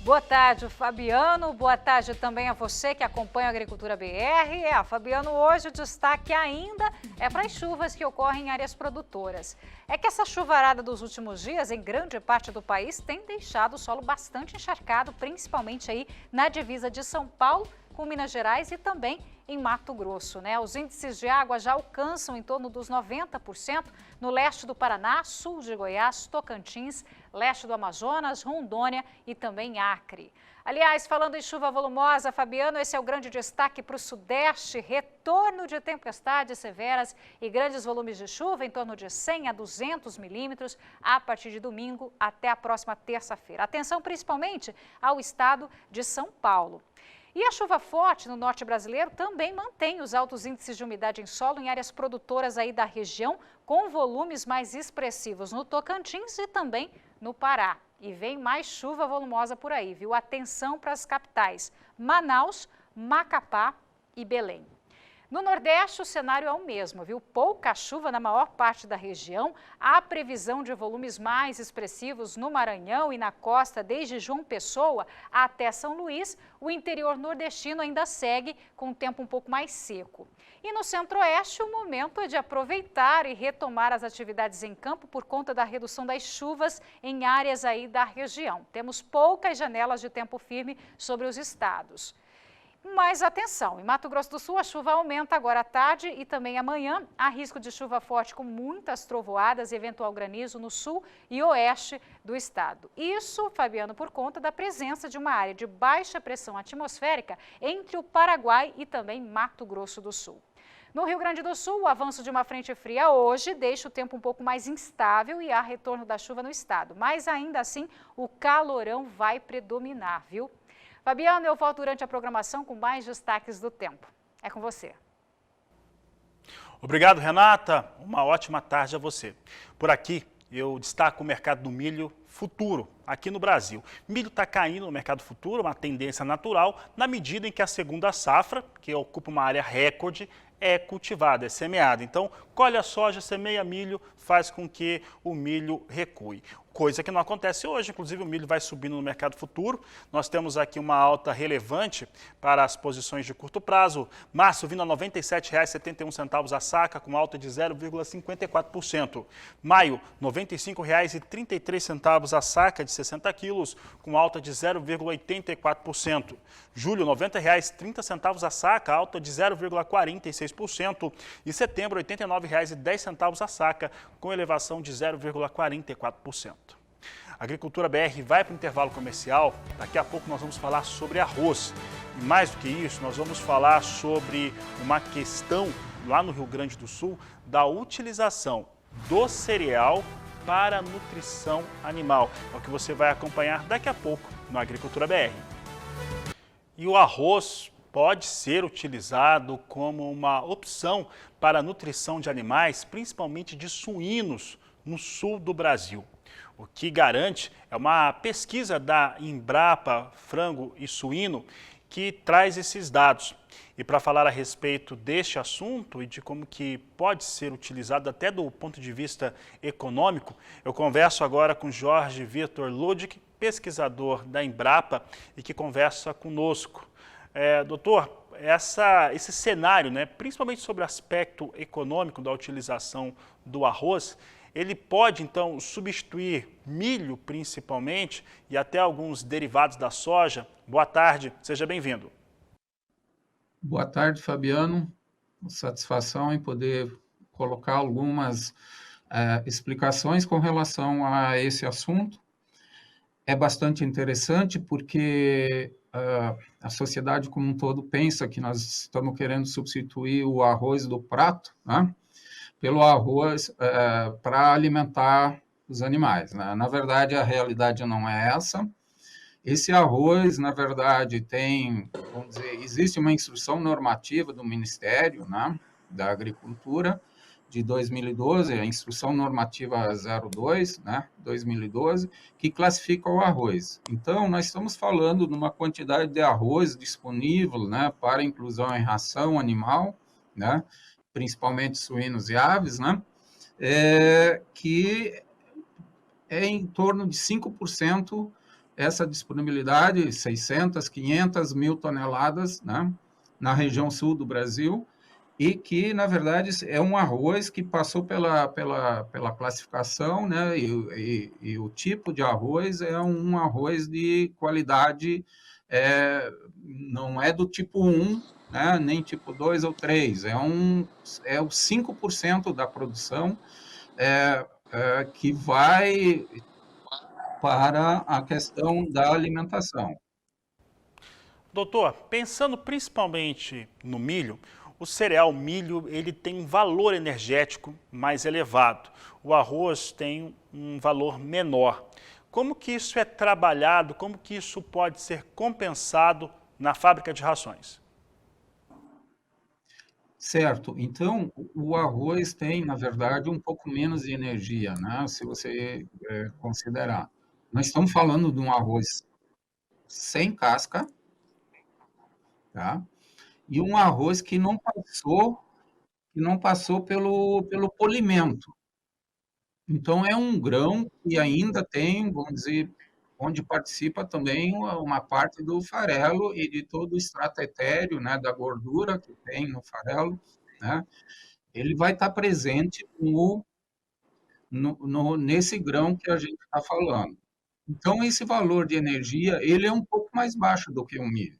Boa tarde, Fabiano. Boa tarde também a você que acompanha a Agricultura BR. Fabiano, hoje o destaque ainda é para as chuvas que ocorrem em áreas produtoras. É que essa chuvarada dos últimos dias, em grande parte do país, tem deixado o solo bastante encharcado, principalmente aí na divisa de São Paulo com Minas Gerais e também em Mato Grosso, né? Os índices de água já alcançam em torno dos 90% no leste do Paraná, sul de Goiás, Tocantins, leste do Amazonas, Rondônia e também Acre. Aliás, falando em chuva volumosa, Fabiano, esse é o grande destaque para o Sudeste, retorno de tempestades severas e grandes volumes de chuva, em torno de 100 a 200 milímetros, a partir de domingo até a próxima terça-feira. Atenção principalmente ao estado de São Paulo. E a chuva forte no norte brasileiro também mantém os altos índices de umidade em solo em áreas produtoras aí da região, com volumes mais expressivos no Tocantins e também no Pará. E vem mais chuva volumosa por aí, viu? Atenção para as capitais, Manaus, Macapá e Belém. No Nordeste, o cenário é o mesmo, viu? Pouca chuva na maior parte da região. Há previsão de volumes mais expressivos no Maranhão e na costa, desde João Pessoa até São Luís. O interior nordestino ainda segue com um tempo um pouco mais seco. E no Centro-Oeste, o momento é de aproveitar e retomar as atividades em campo por conta da redução das chuvas em áreas aí da região. Temos poucas janelas de tempo firme sobre os estados. Mas atenção, em Mato Grosso do Sul a chuva aumenta agora à tarde e também amanhã. Há risco de chuva forte com muitas trovoadas e eventual granizo no sul e oeste do estado. Isso, Fabiano, por conta da presença de uma área de baixa pressão atmosférica entre o Paraguai e também Mato Grosso do Sul. No Rio Grande do Sul, o avanço de uma frente fria hoje deixa o tempo um pouco mais instável e há retorno da chuva no estado. Mas ainda assim, o calorão vai predominar, viu? Fabiano, eu volto durante a programação com mais destaques do tempo. É com você. Obrigado, Renata. Uma ótima tarde a você. Por aqui, eu destaco o mercado do milho futuro aqui no Brasil. Milho está caindo no mercado futuro, uma tendência natural, na medida em que a segunda safra, que ocupa uma área recorde, é cultivada, é semeada. Então, colhe a soja, semeia milho, faz com que o milho recue. Coisa que não acontece hoje, inclusive o milho vai subindo no mercado futuro. Nós temos aqui uma alta relevante para as posições de curto prazo. Março vindo a R$ 97,71 a saca, com alta de 0,54%. Maio, R$ 95,33 a saca de 60 quilos, com alta de 0,84%. Julho, R$ 90,30 a saca, alta de 0,46%. E setembro, R$ 89,10 a saca, com elevação de 0,44%. A Agricultura BR vai para o intervalo comercial. Daqui a pouco nós vamos falar sobre arroz. E mais do que isso, nós vamos falar sobre uma questão lá no Rio Grande do Sul da utilização do cereal para a nutrição animal. É o que você vai acompanhar daqui a pouco no Agricultura BR. E o arroz pode ser utilizado como uma opção para a nutrição de animais, principalmente de suínos, no sul do Brasil. O que garante é uma pesquisa da Embrapa Frango e Suíno que traz esses dados. E para falar a respeito deste assunto e de como que pode ser utilizado até do ponto de vista econômico, eu converso agora com Jorge Vitor Ludic, pesquisador da Embrapa e que conversa conosco. Doutor, esse cenário, né, principalmente sobre o aspecto econômico da utilização do arroz, ele pode, então, substituir milho, principalmente, e até alguns derivados da soja? Boa tarde, seja bem-vindo. Boa tarde, Fabiano. Satisfação em poder colocar algumas explicações com relação a esse assunto. É bastante interessante porque a sociedade como um todo pensa que nós estamos querendo substituir o arroz do prato, né, pelo arroz para alimentar os animais, né? Na verdade, a realidade não é essa. Esse arroz, na verdade, vamos dizer, existe uma instrução normativa do Ministério, né, da Agricultura, de 2012, a instrução normativa 02, né, 2012, que classifica o arroz. Então, nós estamos falando de uma quantidade de arroz disponível, né, para inclusão em ração animal, né, principalmente suínos e aves, né, que é em torno de 5% essa disponibilidade, 600, 500 mil toneladas, né, na região sul do Brasil, e que, na verdade, é um arroz que passou pela classificação, né, e o tipo de arroz é um arroz de qualidade, não é do tipo 1, né, nem tipo 2 ou 3, é o 5% da produção que vai para a questão da alimentação. Doutor, pensando principalmente no milho, o cereal milho ele tem um valor energético mais elevado. O arroz tem um valor menor. Como que isso é trabalhado? Como que isso pode ser compensado na fábrica de rações? Certo. Então, o arroz tem, na verdade, um pouco menos de energia, né? Se você considerar. Nós estamos falando de um arroz sem casca, tá? E um arroz que não passou pelo polimento. Então, é um grão que ainda tem, vamos dizer, onde participa também uma parte do farelo e de todo o extrato etéreo, né, da gordura que tem no farelo, né? Ele vai estar presente nesse grão que a gente está falando. Então, esse valor de energia, ele é um pouco mais baixo do que o milho.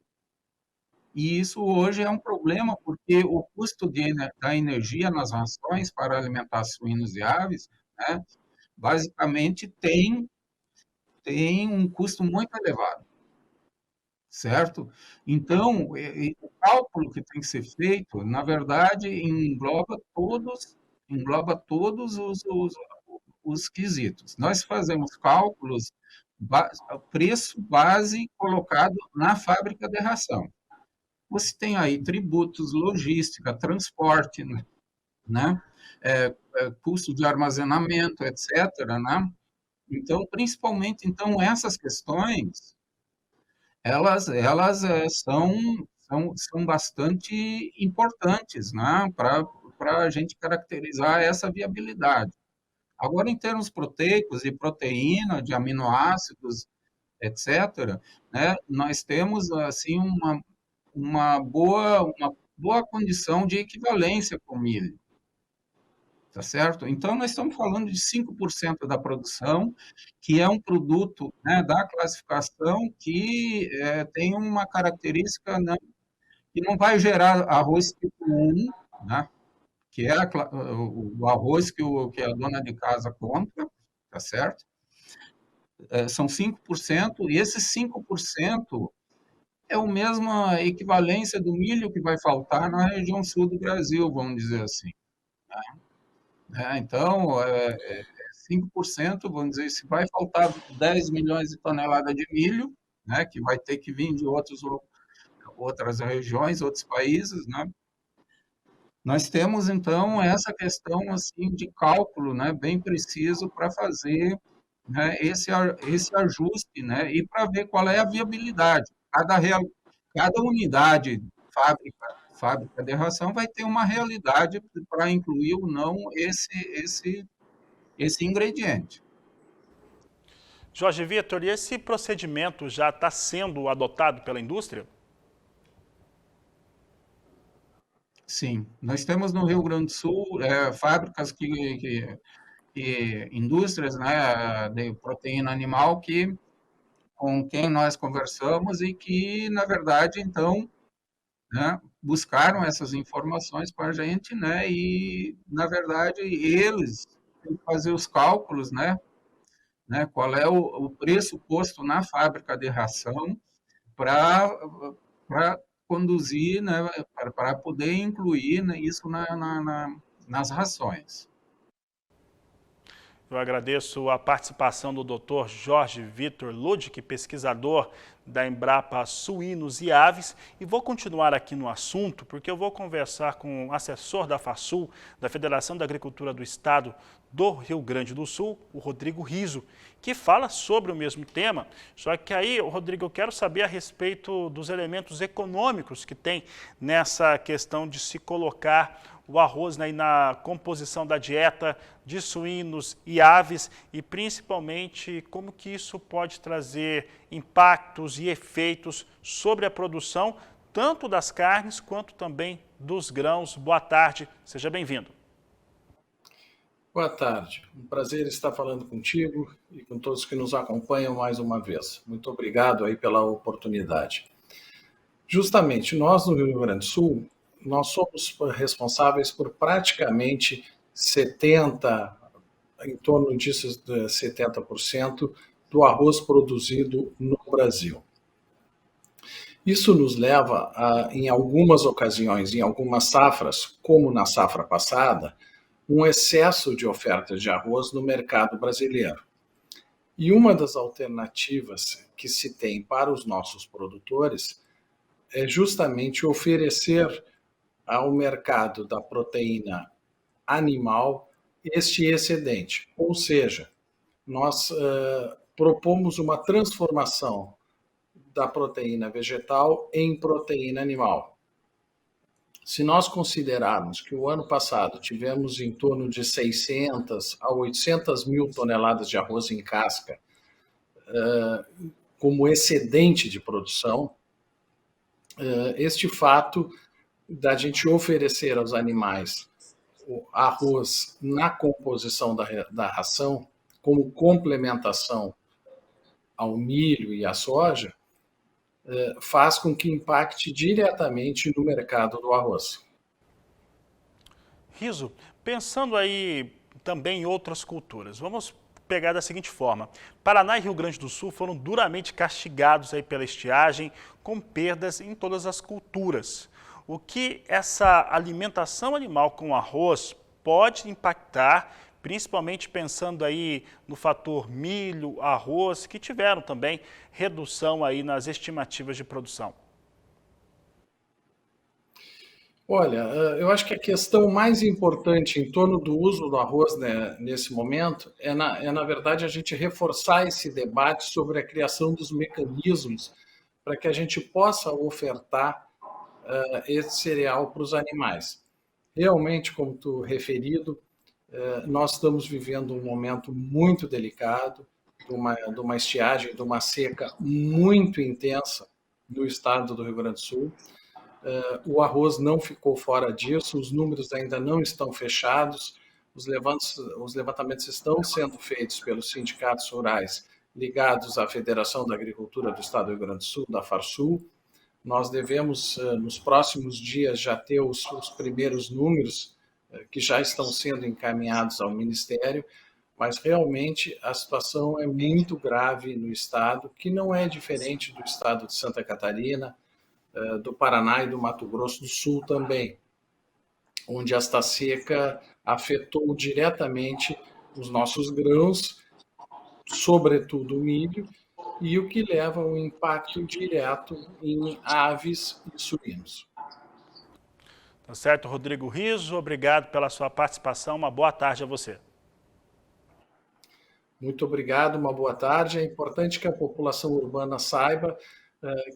E isso hoje é um problema, porque o custo da energia nas rações para alimentar suínos e aves, né, basicamente tem um custo muito elevado, certo? Então, o cálculo que tem que ser feito, na verdade, engloba todos os quesitos. Nós fazemos cálculos, preço base colocado na fábrica de ração. Você tem aí tributos, logística, transporte, né? Custo de armazenamento, etc., né? Então, principalmente, então, essas questões, elas são bastante importantes, né? Para a gente caracterizar essa viabilidade. Agora, em termos proteicos e proteína, de aminoácidos, etc., né? Nós temos, assim, uma boa condição de equivalência com o milho, tá certo? Então, nós estamos falando de 5% da produção, que é um produto, né, da classificação que tem uma característica, né, que não vai gerar arroz tipo 1, né, que é o arroz que a dona de casa compra, tá certo? São 5%, e esses 5% é a mesma equivalência do milho que vai faltar na região sul do Brasil, vamos dizer assim. Então, 5%, vamos dizer, se vai faltar 10 milhões de toneladas de milho, né, que vai ter que vir de outras regiões, outros países, né? Nós temos, então, essa questão assim, de cálculo, né, bem preciso para fazer, né, esse ajuste, né, e para ver qual é a viabilidade. Cada unidade fábrica de ração vai ter uma realidade para incluir ou não esse ingrediente. Jorge Vitor, e esse procedimento já está sendo adotado pela indústria? Sim, nós temos no Rio Grande do Sul fábricas indústrias, né, de proteína animal com quem nós conversamos e que, na verdade, então, né, buscaram essas informações para a gente, né, e, na verdade, eles têm que fazer os cálculos, né, qual é o preço posto na fábrica de ração para conduzir, né, para poder incluir, né, isso nas rações. Eu agradeço a participação do Dr. Jorge Vitor Ludic, pesquisador da Embrapa Suínos e Aves, e vou continuar aqui no assunto, porque eu vou conversar com o assessor da FASUL, da Federação da Agricultura do Estado do Rio Grande do Sul, o Rodrigo Riso, que fala sobre o mesmo tema, só que aí, Rodrigo, eu quero saber a respeito dos elementos econômicos que tem nessa questão de se colocar o arroz, né, na composição da dieta de suínos e aves e principalmente como que isso pode trazer impactos e efeitos sobre a produção tanto das carnes quanto também dos grãos. Boa tarde, seja bem-vindo. Boa tarde, um prazer estar falando contigo e com todos que nos acompanham mais uma vez. Muito obrigado aí pela oportunidade. Justamente, nós no Rio Grande do Sul, nós somos responsáveis por praticamente em torno disso, 70% do arroz produzido no Brasil. Isso nos leva a, em algumas ocasiões, em algumas safras, como na safra passada, um excesso de oferta de arroz no mercado brasileiro. E uma das alternativas que se tem para os nossos produtores é justamente oferecer ao mercado da proteína animal este excedente. Ou seja, nós propomos uma transformação da proteína vegetal em proteína animal. Se nós considerarmos que o ano passado tivemos em torno de 600 a 800 mil toneladas de arroz em casca como excedente de produção, este fato da gente oferecer aos animais o arroz na composição da ração, como complementação ao milho e à soja, faz com que impacte diretamente no mercado do arroz. Riso, pensando aí também em outras culturas, vamos pegar da seguinte forma. Paraná e Rio Grande do Sul foram duramente castigados aí pela estiagem, com perdas em todas as culturas. O que essa alimentação animal com arroz pode impactar, principalmente pensando aí no fator milho, arroz, que tiveram também redução aí nas estimativas de produção? Olha, eu acho que a questão mais importante em torno do uso do arroz, né, nesse momento é, na verdade, a gente reforçar esse debate sobre a criação dos mecanismos para que a gente possa ofertar esse cereal para os animais. Realmente, como tu referido, nós estamos vivendo um momento muito delicado, de uma estiagem, de uma seca muito intensa no estado do Rio Grande do Sul. O arroz não ficou fora disso, os números ainda não estão fechados, os levantamentos estão sendo feitos pelos sindicatos rurais ligados à Federação da Agricultura do Estado do Rio Grande do Sul, da FARSUL. Nós devemos, nos próximos dias, já ter os primeiros números que já estão sendo encaminhados ao Ministério, mas realmente a situação é muito grave no estado, que não é diferente do estado de Santa Catarina, do Paraná e do Mato Grosso do Sul também, onde esta seca afetou diretamente os nossos grãos, sobretudo o milho, e o que leva a um impacto direto em aves e suínos. Tá certo, Rodrigo Riso, obrigado pela sua participação, uma boa tarde a você. Muito obrigado, uma boa tarde. É importante que a população urbana saiba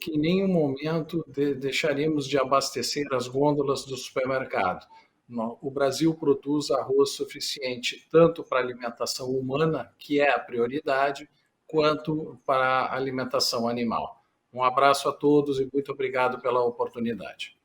que em nenhum momento deixaremos de abastecer as gôndolas do supermercado. O Brasil produz arroz suficiente tanto para a alimentação humana, que é a prioridade, quanto para a alimentação animal. Um abraço a todos e muito obrigado pela oportunidade.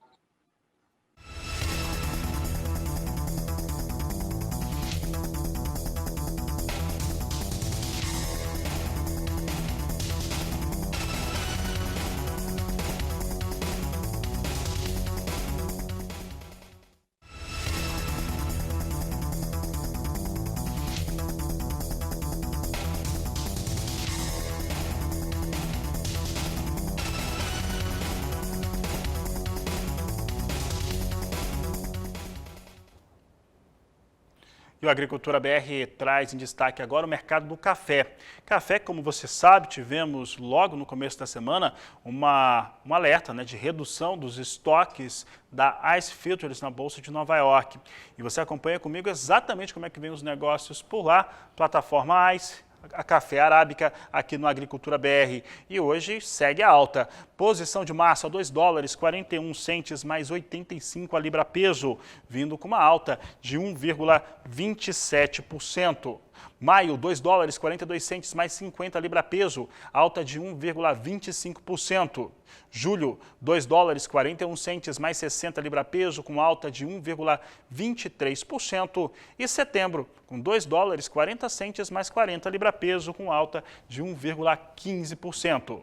E o Agricultura BR traz em destaque agora o mercado do café. Café, como você sabe, tivemos logo no começo da semana um alerta, né, de redução dos estoques da Ice Futures na Bolsa de Nova York. E você acompanha comigo exatamente como é que vem os negócios por lá, plataforma Ice, a café arábica aqui no Agricultura BR. E hoje segue a alta. Posição de março a $2,41 mais 85 a libra peso, vindo com uma alta de 1,27%. Maio, $2,42 mais 50 libra peso, alta de 1,25%. Julho, $2,41 mais 60 libra peso, com alta de 1,23%. E setembro, com $2,40 mais 40 libra peso, com alta de 1,15%.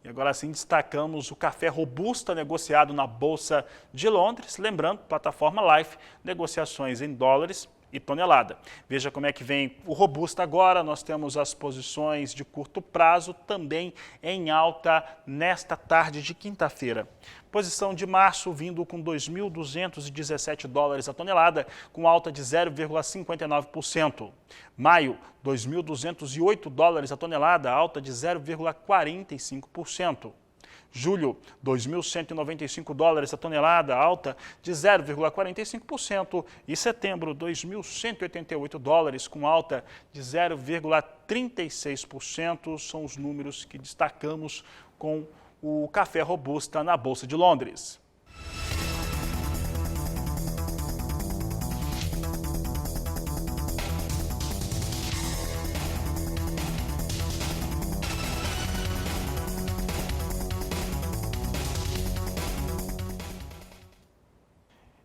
E agora sim destacamos o café Robusta negociado na Bolsa de Londres. Lembrando, plataforma Life, negociações em dólares e tonelada. Veja como é que vem o Robusta agora. Nós temos as posições de curto prazo também em alta nesta tarde de quinta-feira. Posição de março vindo com $2.217 a tonelada, com alta de 0,59%. Maio, $2.208 a tonelada, alta de 0,45%. Julho, $2.195 a tonelada, alta de 0,45%. E setembro, $2.188, com alta de 0,36%. São os números que destacamos com o café Robusta na Bolsa de Londres.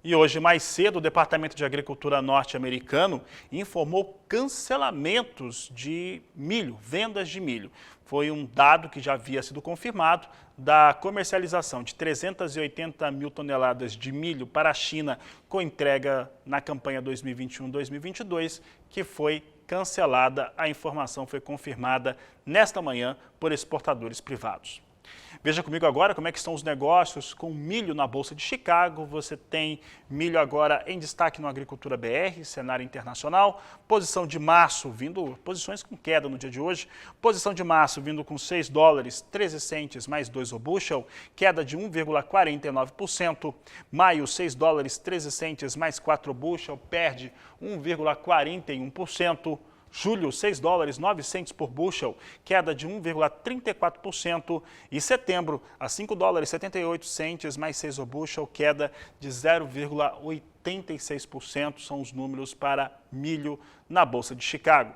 E hoje, mais cedo, o Departamento de Agricultura norte-americano informou cancelamentos de milho, vendas de milho. Foi um dado que já havia sido confirmado da comercialização de 380 mil toneladas de milho para a China com entrega na campanha 2021-2022, que foi cancelada. A informação foi confirmada nesta manhã por exportadores privados. Veja comigo agora como é que estão os negócios com milho na Bolsa de Chicago. Você tem milho agora em destaque no Agricultura BR, cenário internacional. Posição de março vindo, posições com queda no dia de hoje. Posição de março vindo com $6,13 mais 2 o bushel, queda de 1,49%. Maio, $6,13 mais 4 o bushel, perde 1,41%. Julho, $6,09 por bushel, queda de 1,34%. E setembro, a $5,78 mais 6 o bushel, queda de 0,86%. São os números para milho na Bolsa de Chicago.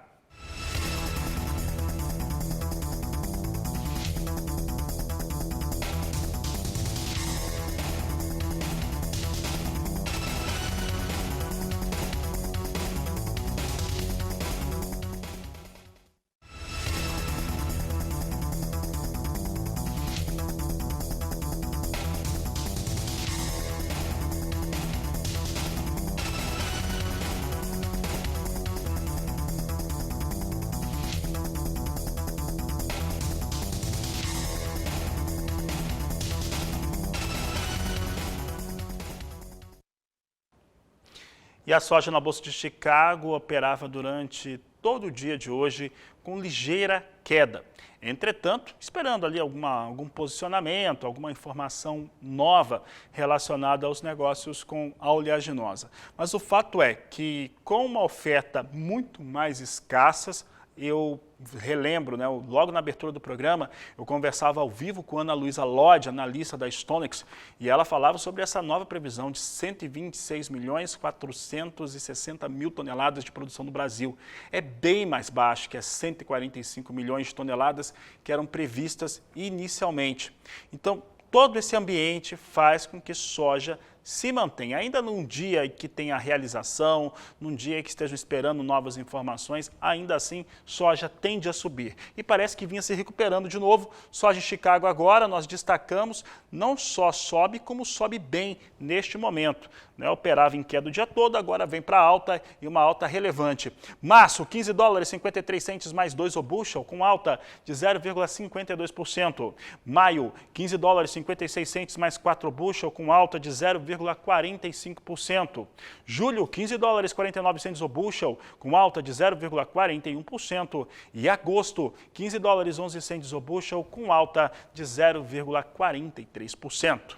E a soja na Bolsa de Chicago operava durante todo o dia de hoje com ligeira queda. Entretanto, esperando ali algum posicionamento, alguma informação nova relacionada aos negócios com a oleaginosa. Mas o fato é que, com uma oferta muito mais escassa, eu relembro, né, logo na abertura do programa, eu conversava ao vivo com Ana Luísa Lodge, analista da StoneX, e ela falava sobre essa nova previsão de 126.460.000 toneladas de produção no Brasil. É bem mais baixo que as 145 milhões de toneladas que eram previstas inicialmente. Então, todo esse ambiente faz com que soja se mantém. Ainda num dia que tem a realização, num dia que estejam esperando novas informações, ainda assim, soja tende a subir. E parece que vinha se recuperando de novo. Soja de Chicago agora, nós destacamos, não só sobe, como sobe bem neste momento. Operava em queda o dia todo, agora vem para alta e uma alta relevante. Março, 15 dólares 53 centes mais 2 o bushel, com alta de 0,52%. Maio, 15 dólares 56 centes mais 4 o bushel, com alta de 0,45%. Julho, 15 dólares 49 centes o bushel, com alta de 0,41%. E agosto, 15 dólares 11 centes o bushel, com alta de 0,43%.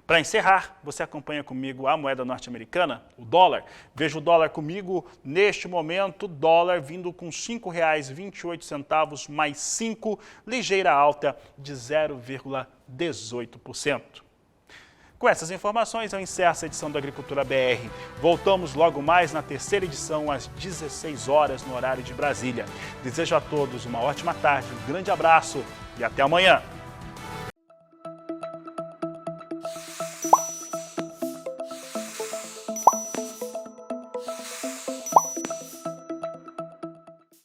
Para encerrar, você acompanha comigo a moeda norte-americana, o dólar. Veja o dólar comigo neste momento, dólar vindo com R$ 5,28 mais 5, ligeira alta de 0,18%. Com essas informações, eu encerro essa edição do Agricultura BR. Voltamos logo mais na terceira edição, às 16 horas, no horário de Brasília. Desejo a todos uma ótima tarde, um grande abraço e até amanhã.